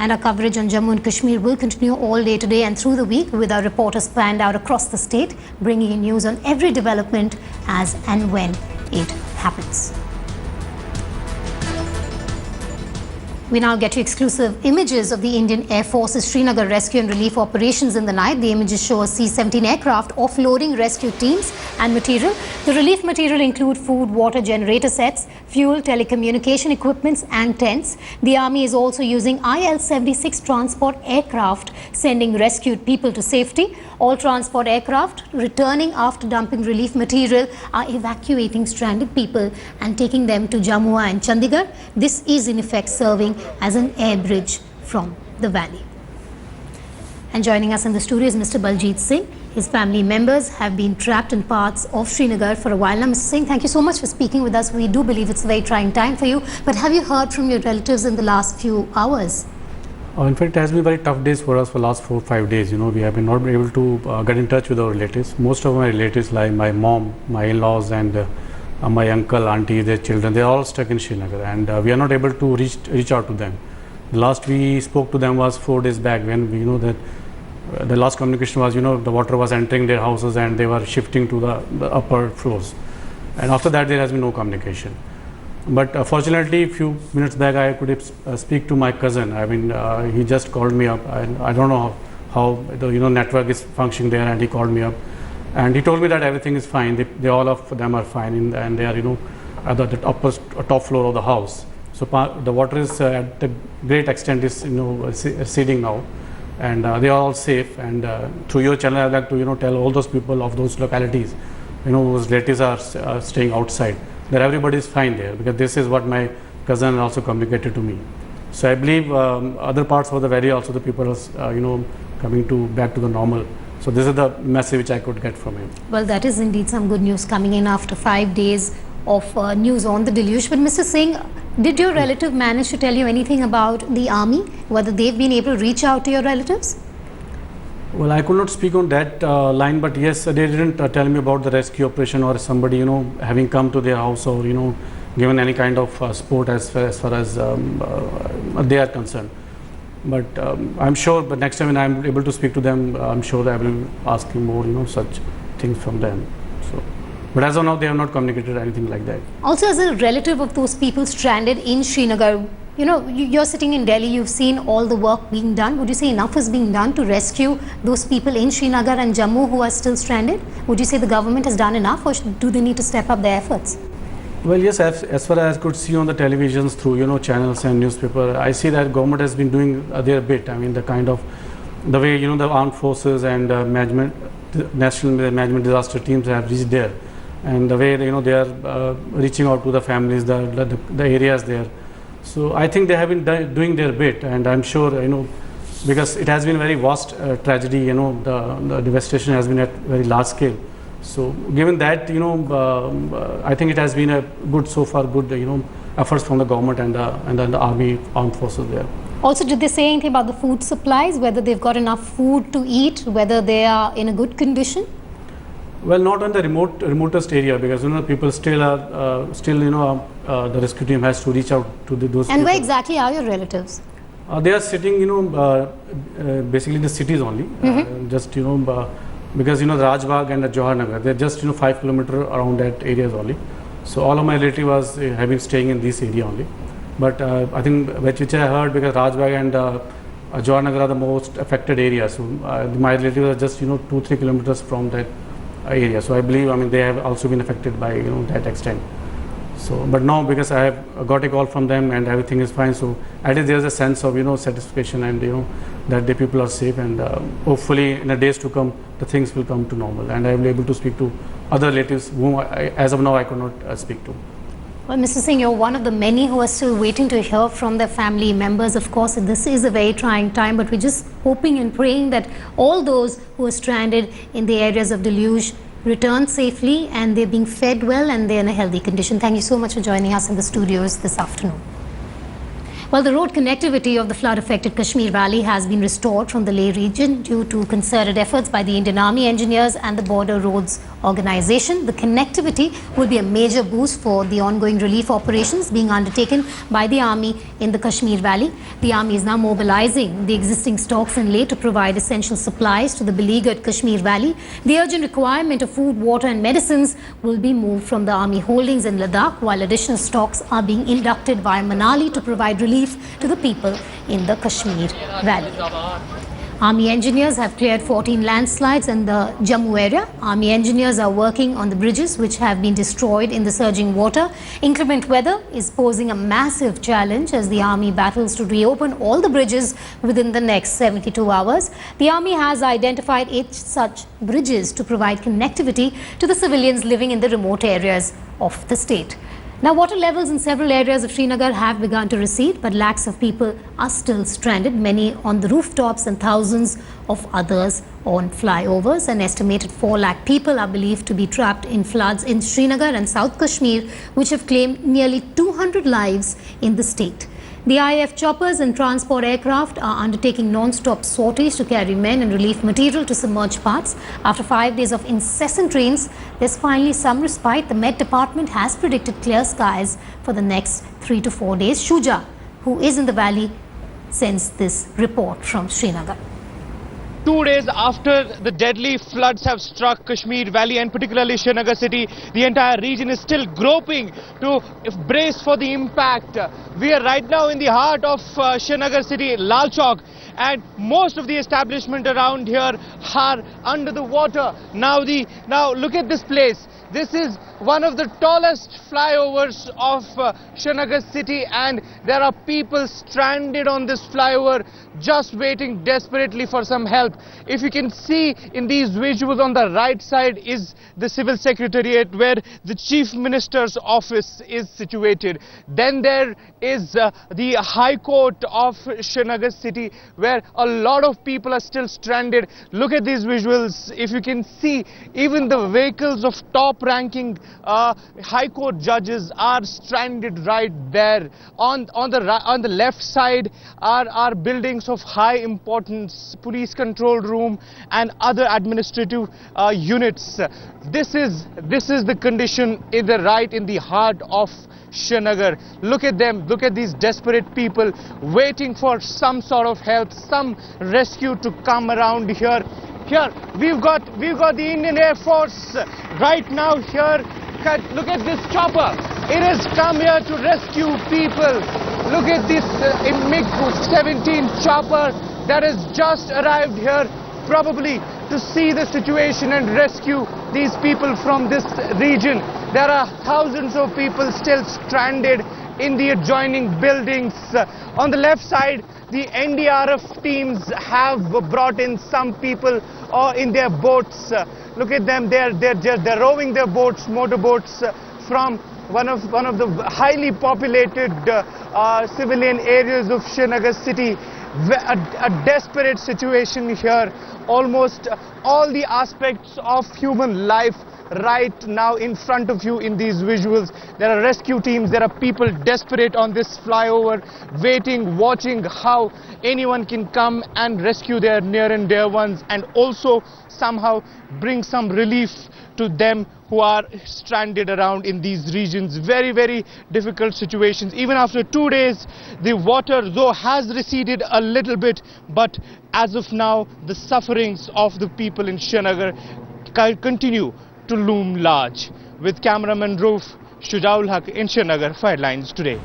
And our coverage on Jammu and Kashmir will continue all day today and through the week with our reporters planned out across the state, bringing you news on every development as and when it happens. We now get you exclusive images of the Indian Air Force's Srinagar rescue and relief operations in the night. The images show a C-17 aircraft offloading rescue teams and material. The relief material include food, water, generator sets, fuel, telecommunication equipments and tents. The Army is also using IL-76 transport aircraft, sending rescued people to safety. All transport aircraft returning after dumping relief material are evacuating stranded people and taking them to Jammu and Chandigarh. This is in effect serving as an air bridge from the valley. And joining us in the studio is Mr. Baljit Singh. His family members have been trapped in parts of Srinagar for a while now. Mr. Singh, thank you so much for speaking with us. We do believe it's a very trying time for you. But have you heard from your relatives in the last few hours? In fact, it has been very tough days for us for the last 4 or 5 days. We have been not able to get in touch with our relatives. Most of my relatives, like my mom, my in-laws, and my uncle, auntie, their children, they are all stuck in Srinagar, and we are not able to reach out to them. The last we spoke to them was 4 days back, when we know that the last communication was, the water was entering their houses and they were shifting to the upper floors. And after that, there has been no communication. But fortunately, a few minutes back, I could speak to my cousin. I mean, he just called me up. I don't know how the network is functioning there, and he called me up, and he told me that everything is fine. They all of them are fine, and they are at the top floor of the house. So the water is at the great extent is receding now, and they are all safe. And through your channel, I would like to tell all those people of those localities, whose relatives are staying outside, that everybody is fine there, because this is what my cousin also communicated to me. So I believe other parts of the valley also the people are coming back to the normal. So this is the message which I could get from him. Well, that is indeed some good news coming in after 5 days of news on the deluge. But Mr. Singh, did your relative manage to tell you anything about the army, whether they've been able to reach out to your relatives? Well, I could not speak on that line, but yes, they didn't tell me about the rescue operation or somebody, having come to their house or, given any kind of support as far as they are concerned. But I'm sure, but next time when I'm able to speak to them, I'm sure I will ask him more, such things from them. So, but as of now, they have not communicated anything like that. Also, as a relative of those people stranded in Srinagar, you're sitting in Delhi, you've seen all the work being done. Would you say enough is being done to rescue those people in Srinagar and Jammu who are still stranded? Would you say the government has done enough, or do they need to step up their efforts? Well, yes, as far as I could see on the televisions through, channels and newspaper, I see that government has been doing their bit. I mean, the way, the armed forces and national management disaster teams have reached there, and the way, they are reaching out to the families, the areas there. So I think they have been doing their bit, and I'm sure, because it has been very vast tragedy, the devastation has been at very large scale. So given that, I think it has been a good efforts from the government and the army, armed forces there. Also, did they say anything about the food supplies, whether they've got enough food to eat, whether they are in a good condition? Well, not on the remotest area, because people still are the rescue team has to reach out to those. And people. Where exactly are your relatives? They are sitting, basically in the cities only, just because the Rajbagh and the Johar Nagar, they're just 5 kilometers around that areas only. So all of my relatives have been staying in this area only. But I think which I heard, because Rajbagh and Johar Nagar are the most affected areas. So my relatives are just 2-3 kilometers from that area. So I believe, they have also been affected by that extent. So, but now, because I have got a call from them and everything is fine, so at least there's a sense of satisfaction, and that the people are safe, and hopefully in the days to come the things will come to normal, and I will be able to speak to other relatives whom as of now I could not speak to. Well, Mr. Singh, you're one of the many who are still waiting to hear from their family members. Of course, this is a very trying time, but we're just hoping and praying that all those who are stranded in the areas of deluge return safely, and they're being fed well, and they're in a healthy condition. Thank you so much for joining us in the studios this afternoon. Well, the road connectivity of the flood-affected Kashmir Valley has been restored from the Leh region due to concerted efforts by the Indian Army engineers and the Border Roads Organization. The connectivity will be a major boost for the ongoing relief operations being undertaken by the Army in the Kashmir Valley. The Army is now mobilizing the existing stocks in Leh to provide essential supplies to the beleaguered Kashmir Valley. The urgent requirement of food, water and medicines will be moved from the Army holdings in Ladakh, while additional stocks are being inducted via Manali to provide relief to the people in the Kashmir Valley. Army engineers have cleared 14 landslides in the Jammu area. Army engineers are working on the bridges which have been destroyed in the surging water. Inclement weather is posing a massive challenge as the Army battles to reopen all the bridges within the next 72 hours. The Army has identified 8 such bridges to provide connectivity to the civilians living in the remote areas of the state. Now, water levels in several areas of Srinagar have begun to recede, but lakhs of people are still stranded, many on the rooftops and thousands of others on flyovers. An estimated 4 lakh people are believed to be trapped in floods in Srinagar and South Kashmir, which have claimed nearly 200 lives in the state. The IAF choppers and transport aircraft are undertaking non-stop sorties to carry men and relief material to submerged parts. After 5 days of incessant rains, there's finally some respite. The Met Department has predicted clear skies for the next 3 to 4 days. Shuja, who is in the valley, sends this report from Srinagar. 2 days after the deadly floods have struck Kashmir Valley and particularly Srinagar city, the entire region is still groping to brace for the impact. We are right now in the heart of Srinagar city, Lal Chowk, and most of the establishment around here are under the water. Now look at this place. This is one of the tallest flyovers of Srinagar city, and there are people stranded on this flyover just waiting desperately for some help. If you can see in these visuals, on the right side is the civil secretariat where the chief minister's office is situated. Then there is the high court of Srinagar city where a lot of people are still stranded. Look at these visuals. If you can see, even the vehicles of top ranking high court judges are stranded right there. On the left side are buildings of high importance, police control room and other administrative units. This is the condition in the heart of Srinagar. Look at them. Look at these desperate people waiting for some sort of help, some rescue to come around here. Here we've got the Indian Air Force right now here. Look at this chopper. It has come here to rescue people. Look at this MiG-17 chopper that has just arrived here, probably to see the situation and rescue these people from this region. There are thousands of people still stranded in the adjoining buildings. On the left side, the NDRF teams have brought in some people in their boats. Look at them. They're rowing their boats, motorboats, from one of the highly populated civilian areas of Srinagar city. A desperate situation here. Almost all the aspects of human life right now in front of you in these visuals. There are rescue teams, there are people desperate on this flyover, waiting, watching how anyone can come and rescue their near and dear ones, and also somehow bring some relief to them who are stranded around in these regions. Very, very difficult situations. Even after 2 days, the water though has receded a little bit, but as of now, the sufferings of the people in Srinagar continue to loom large. With cameraman Roof, Shujaul Haq in Srinagar, Firelines Today.